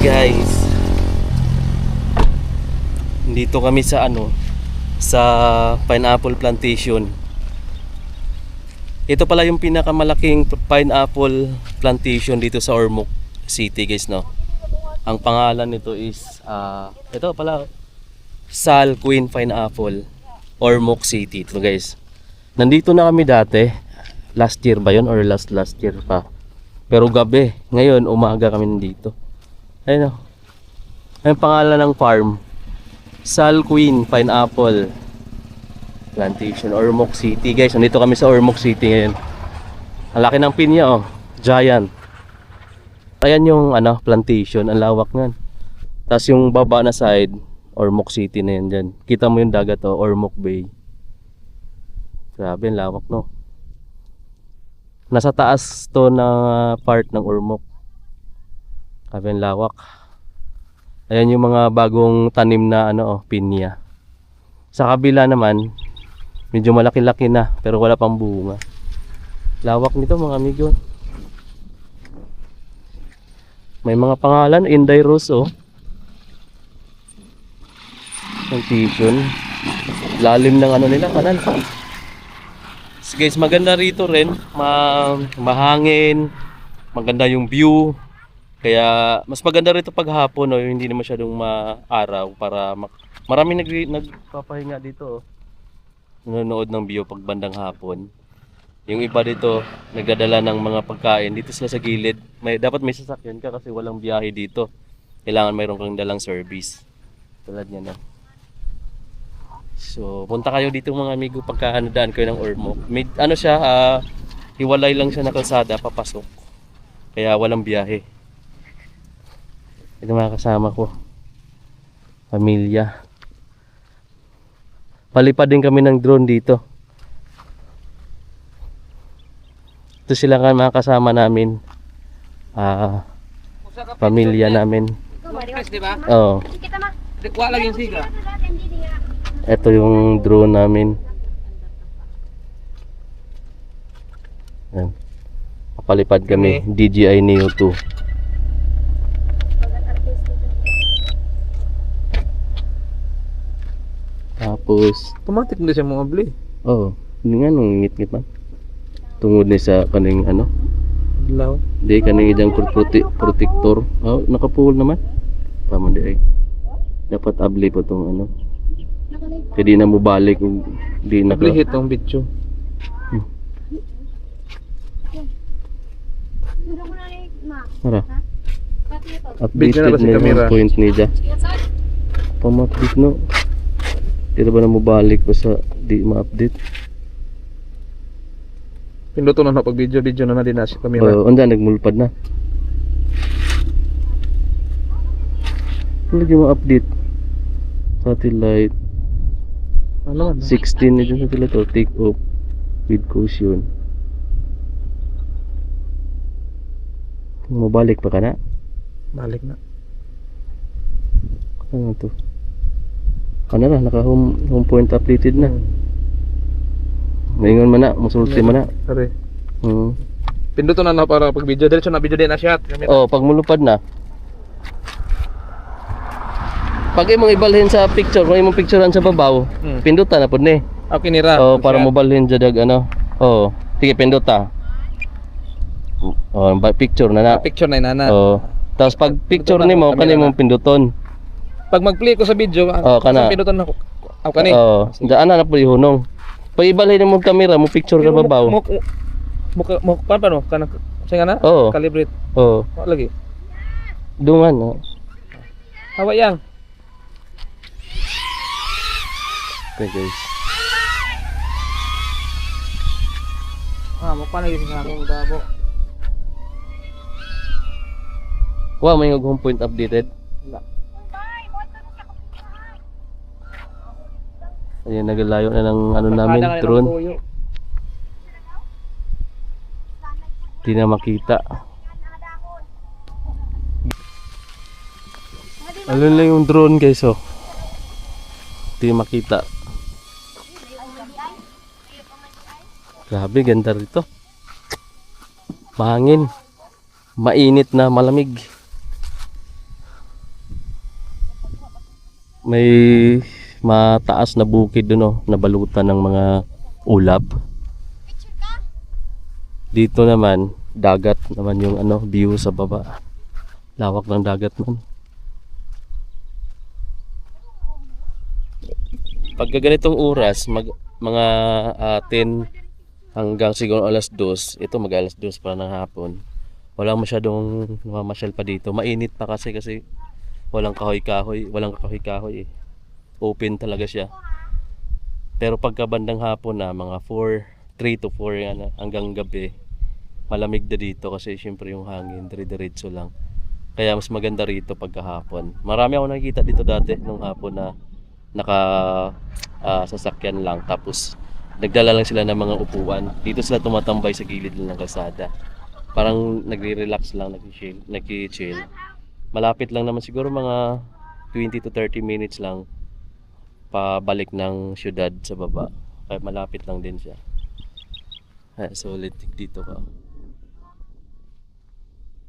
guys, dito kami sa sa pineapple plantation. Ito pala yung pinakamalaking pineapple plantation dito sa Ormoc City guys, no. Ang pangalan nito is ito pala, Sal Queen Pineapple, Ormoc City ito guys. Nandito na kami dati, last year ba yun or last year pa, pero gabi. Ngayon umaga kami nandito. Ayun o, ang pangalan ng farm, Sal Queen Pineapple Plantation, Ormoc City guys. Nandito kami sa Ormoc City ngayon. Ang laki ng pinya, oh, giant. Ayan yung plantation, ang lawak nga. Tapos yung baba na side, Ormoc City na yan dyan. Kita mo yung dagat, oh, Ormoc Bay. Grabe, ang lawak, no. Nasa taas to na part ng Ormoc. Grabe, ang lawak. Ayan yung mga bagong tanim na pinya. Sa kabila naman, medyo malaki-laki na pero wala pang bunga. Lawak nito mga amigo. May mga pangalan, Inday Rose, oh. Plantation. Lalim ng nila, kanal. So guys, maganda rito rin. Mahangin. Maganda yung view. Kaya mas maganda rito pag hapon, no, hindi na masyadong maaraw para maraming nagpapahinga dito, oh. Nanonood ng view pag bandang hapon. Yung iba dito nagdadala ng mga pagkain dito sila sa gilid. Dapat may sasakyan ka kasi walang biyahe dito. Kailangan mayroon kang dalang service. Tulad niyan, no. So, punta kayo dito mga amigo pagka daan kayo ng Ormoc. May siya, hiwalay lang siya na kalsada papasok. Kaya walang biyahe. Ito mga kasama ko, pamilya. Palipad din kami ng drone dito. Ito sila mga kasama namin, pamilya namin. Oo. Ito yung drone namin. Ayan. Papalipad kami, DJI Neo 2. Tapos automatic na siya mga bli. Oo, hindi nga nung ngit-ngit man. Tungod ni sa kaning Law. Di kaning idang protector. Oh, nakapuhol naman. Tama di ay. Dapat abli po tong Kaya di na mo balik kung di na Abli hit tong bitcho. Ara. Video na ba si Updated na camera? yung point ni Ja. Pama-update no. Di ba na mo balik ko sa di ma-update. Pinduto na pag video na din na si camera. Oo, anda nagmulpad na. Lagi mo update. Satellite Ano man? 16 na dyan satellite, to take off with caution. Mabalik pa ka na? Balik na. Ano to? Na, naka home point updated na. Ngayon man na, musulti man na. Sorry. Pinduto na para pag video diretso na video din na shot. Oh, pag mulupad na. Pag imong ibalhin sa picture, kung imong picturean sa babaw, pindutan na pud ni. Okay nira. Oh, para mo balhin jadag Oh, sige pinduta. Oh, picture na na. Picture na inana. Oh. Tapos pag picture nimo kanimo pinduton. Pag mag-play ko sa video, kana. pinduton na ko. Kani. Oh, daan na pud ihunong. Pag ibalhin mo camera mo picture ka babaw. Mo paano kana singa na? Oo. Calibrate. Oh. Lagi. Dungan, oh. Hawa yang. Okay guys. Mo pa lagi sa akong dabo. Wow, may home point updated. Wala. Ayan, naglayo na ng namin, drone. Hindi na makita. Alun lang yung drone guys, oh. Hindi makita. Grabe, ganda rito. Mahangin. Mainit na malamig. May mataas na bukid doon, oh, nabalutan ng mga ulap. Dito naman, dagat naman yung ano, view sa baba. Lawak ng dagat man. Pagka ganitong oras, mga 10 hanggang siguro alas 2, ito mag alas 2 pa ng hapon. Wala masyadong mamasyal pa dito. Mainit pa kasi walang kahoy-kahoy eh. Open talaga siya. Pero pagka bandang hapon na, mga 3 to 4 yan, hanggang gabi, malamig na dito kasi syempre yung hangin, dire-diretso lang. Kaya mas maganda rito pagkahapon. Marami ako nakikita dito dati nung hapon na sasakyan lang, tapos nagdala lang sila ng mga upuan. Dito sila tumatambay sa gilid lang ng kalsada. Parang nagre-relax lang, nag-chill. Malapit lang naman, siguro mga 20 to 30 minutes lang pabalik ng syudad sa baba. Kaya malapit lang din siya. So dito ka.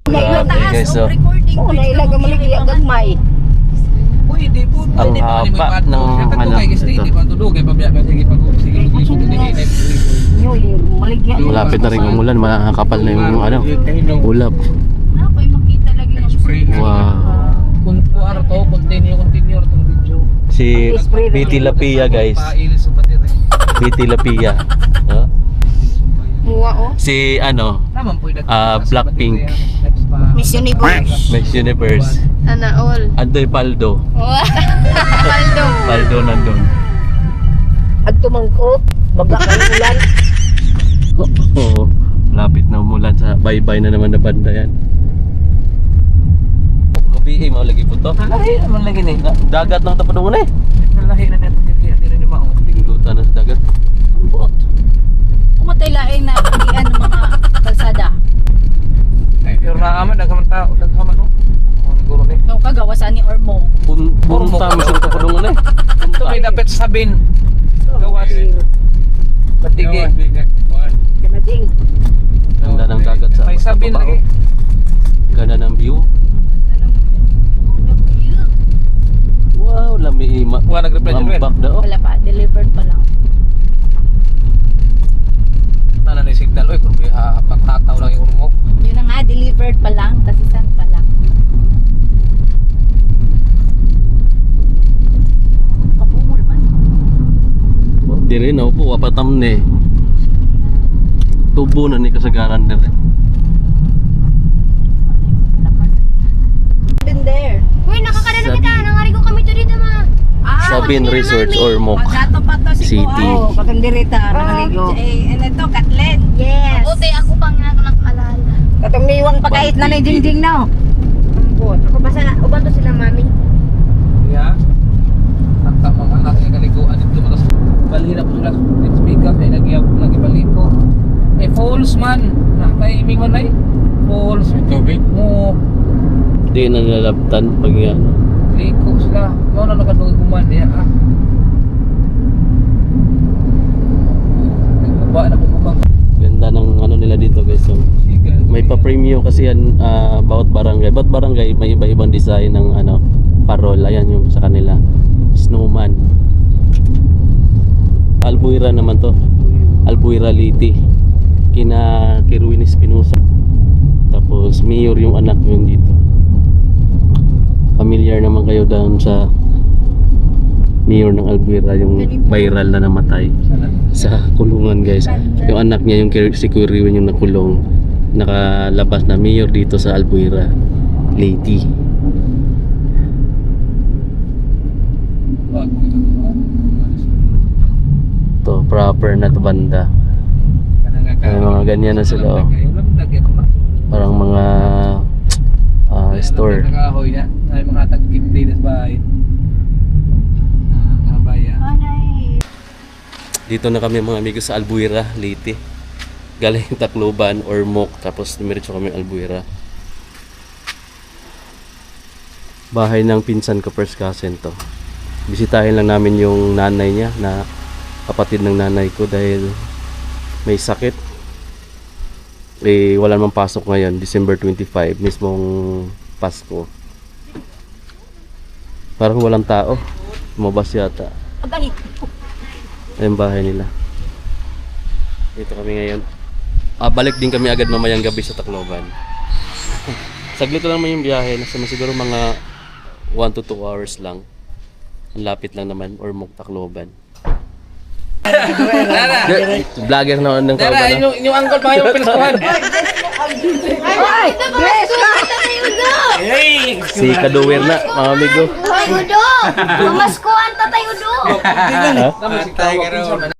Grabe guys, so Oh, nailaga maligi agad may. Pwede po. ang haba ng ano ito. Malapit na rin umulan, makakapal na yung ano, ulap. Ako'y makita lagi ng Wow. Kung kuar to, continue tong video. Si Betty Lapia guys. Betty Lapia. Muwa oh. Si ano, Naman po Blackpink. Miss Universe. Miss Universe. Sana all. Andoy Paldo. Paldo. Paldo nandun. At tumangkot, baga kang ulan. Oo. Lapit na umulan, sa bye-bye na naman na banda yan. Gabi mo lagi po to. Lahi naman lagi ni. Dagat lang tapos muna eh. Lahi na neto kaya hindi rin mao. Tinggutan na sa dagat. Kumatay laing na pagian ng mga kalsada. Pero naaman daghan tao, daghan no. Oh, siguro ni. Yung kagawasan ni Ormo. Punta mo sa tapos muna eh. Ito may dapat sabin. Gawas. Patigi. Kanading. Ganda ng dagat sa May sabin baba, lagi. oh. Ganda ng view. Wow, lami Wa nag-reply dyan, Wen. mambak na oh. Wala pa, delivered pa lang. Nana ni signal oy, kung may patataw lang yung urmo. Yun na nga, delivered pa lang, kasi saan pa lang. Papumul man. Di rin oh, po apatam ni. Tubo na ni kasagaran din. Been there. Uy, nakakadala kita. Nangarigo kami to dito, ma. Sabin Resort Ormoc Pagkato pa to si City. Kuao. Pagandirita, nangaligo. Ano to, Katlen? Yes. Buti ako pang nakalala. Katong niwang pagkait na ni Jingjing na. Ambot. Ako basta uban to sila, mami. Yeah. Takta mga anak yung kaliguan dito mga balhira po sila speaker ay lagi baliko. Eh falls man. Nakahiming man ay. Falls. Tubig. Oo. Di na nilalabtan pag yan. Liko sila. Mga na nakadungay kuman niya ah. Nagbaba na po kumang. Ganda ng ano nila dito guys. So, may pa-premium kasi yan bawat barangay. Bawat barangay may iba-ibang design ng ano, parol. Ayan yung sa kanila. Snowman. Albuera naman to. Albuera Liti. Kina Kirwin Espinosa. Tapos mayor yung anak yun dito. Familiar naman kayo doon sa mayor ng Albuera, yung viral na namatay sa kulungan guys. Yung anak niya, yung si Kirwin yung nakulong, nakalabas na mayor dito sa Albuera Liti. To proper na to banda. Ay, mga ganyan na sila oh. Parang mga store. Nakahoy na. Ay mga tagkip din sa bahay. Mga baya. Dito na kami mga amigos sa Albuera, Leyte. Galing Tacloban or Ormoc, tapos dumiretso kami Albuera. Bahay ng pinsan ko, first cousin to. Bisitahin lang namin yung nanay niya, na kapatid ng nanay ko, dahil may sakit. Eh wala namang pasok ngayon, December 25, mismong Pasko. Parang walang tao. Lumabas yata. Pagani. Yung bahay nila. Dito kami ngayon. Balik din kami agad mamayang gabi sa Tacloban. Saglit lang naman yung biyahe. Nasa siguro mga 1 to 2 hours lang. Ang lapit lang naman. Ormoc, Tacloban. Vlogger naman ng Tara, Tacloban. yung uncle pa yung pinaskuhan. Ay, ito ba tatay Udo? Si Kaduwer na, mga amigo. Tatay Udo! Mamaskuhan tatay Udo! Ha? Tama si Tayo.